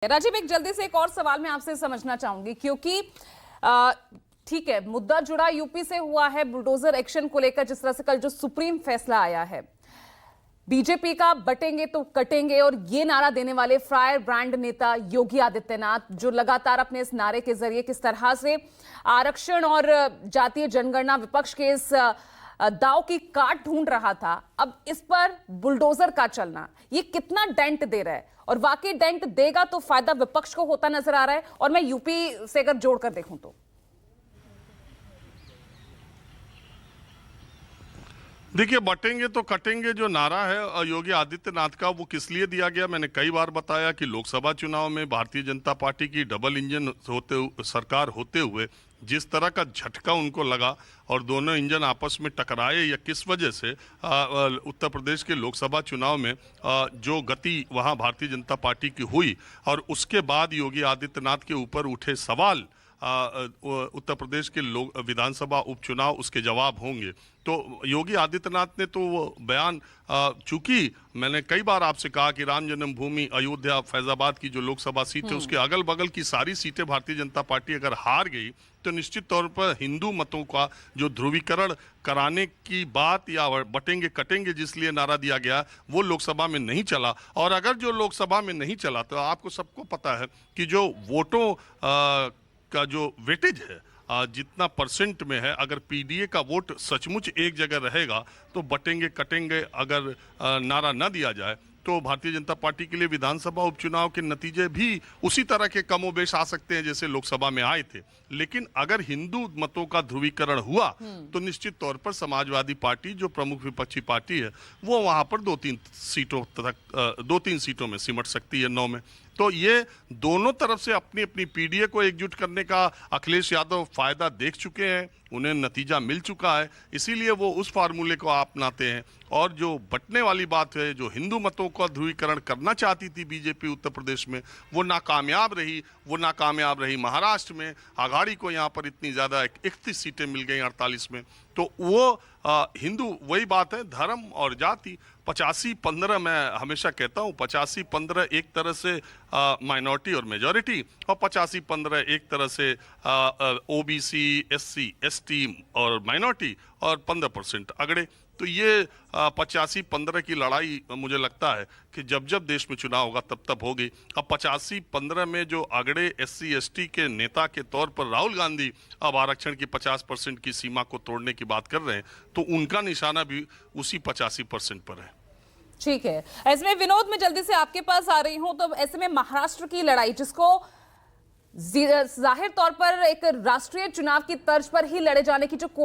राजीव, एक जल्दी से एक और सवाल मैं आपसे समझना चाहूंगी, क्योंकि ठीक है, मुद्दा जुड़ा यूपी से हुआ है बुलडोजर एक्शन को लेकर। जिस तरह से कल जो सुप्रीम फैसला आया है, बीजेपी का बटेंगे तो कटेंगे और ये नारा देने वाले फायर ब्रांड नेता योगी आदित्यनाथ, जो लगातार अपने इस नारे के जरिए किस तरह से आरक्षण और जातीय जनगणना विपक्ष के इस दाव की काट ढूंढ रहा था, अब इस पर बुलडोजर का चलना ये कितना डेंट दे रहा है? और वाकई डेंट देगा तो फायदा विपक्ष को होता नजर आ रहा है। और मैं यूपी से अगर जोड़कर देखूं तो देखिए, बटेंगे तो कटेंगे जो नारा है योगी आदित्यनाथ का, वो किस लिए दिया गया? मैंने कई बार बताया कि लोकसभा चुनाव में भारतीय जनता पार्टी की डबल इंजन सरकार होते हुए जिस तरह का झटका उनको लगा और दोनों इंजन आपस में टकराए, या किस वजह से उत्तर प्रदेश के लोकसभा चुनाव में जो गति वहां भारतीय जनता पार्टी की हुई, और उसके बाद योगी आदित्यनाथ के ऊपर उठे सवाल, उत्तर प्रदेश के लोग विधानसभा उपचुनाव उसके जवाब होंगे। तो योगी आदित्यनाथ ने तो वो बयान, चूंकि मैंने कई बार आपसे कहा कि राम जन्मभूमि, अयोध्या, फैजाबाद की जो लोकसभा सीट है उसके अगल बगल की सारी सीटें भारतीय जनता पार्टी अगर हार गई तो निश्चित तौर पर हिंदू मतों का जो ध्रुवीकरण कराने की बात, या बटेंगे कटेंगे जिसलिए नारा दिया गया, वो लोकसभा में नहीं चला। और अगर जो लोकसभा में नहीं चला तो आपको सबको पता है कि जो वोटों का जो वेटेज है, जितना परसेंट में है, अगर पीडीए का वोट सचमुच एक जगह रहेगा तो बटेंगे कटेंगे अगर नारा न दिया जाए तो भारतीय जनता पार्टी के लिए विधानसभा उपचुनाव के नतीजे भी उसी तरह के कमोबेश आ सकते हैं जैसे लोकसभा में आए थे। लेकिन अगर हिंदू मतों का ध्रुवीकरण हुआ तो निश्चित तौर पर समाजवादी पार्टी, जो प्रमुख विपक्षी पार्टी है, वो वहां पर दो तीन सीटों में सिमट सकती है, 9 में। तो ये दोनों तरफ से अपनी अपनी पीडीए को एकजुट करने का अखिलेश यादव फायदा देख चुके हैं, उन्हें नतीजा मिल चुका है, इसीलिए वो उस फार्मूले को अपनाते हैं। और जो बटने वाली बात है, जो हिंदू मतों का ध्रुवीकरण करना चाहती थी बीजेपी उत्तर प्रदेश में, वो नाकामयाब रही। महाराष्ट्र में आघाड़ी को यहाँ पर इतनी ज़्यादा 31 सीटें मिल गई 48 में। तो वो हिंदू, वही बात है, धर्म और जाति, 85-15 मैं हमेशा कहता हूँ, 85-15 एक तरह से माइनॉरिटी और मेजॉरिटी, और 85-15 एक तरह से ओबीसी, एससी, एसटी और माइनॉरिटी, और 15% अगड़े। तो ये 85-15 की लड़ाई मुझे लगता है कि जब जब देश में चुनाव होगा तब तब होगी। अब 85-15 में जो अगड़े एससी एसटी के नेता के तौर पर राहुल गांधी अब आरक्षण की 50% की सीमा को तोड़ने की बात कर रहे हैं, तो उनका निशाना भी उसी 85% पर है। ठीक है, ऐसे में विनोद, मैं जल्दी से आपके पास आ रही हूं। तो ऐसे में महाराष्ट्र की लड़ाई, जिसको जाहिर तौर पर एक राष्ट्रीय चुनाव की तर्ज पर ही लड़े जाने की जो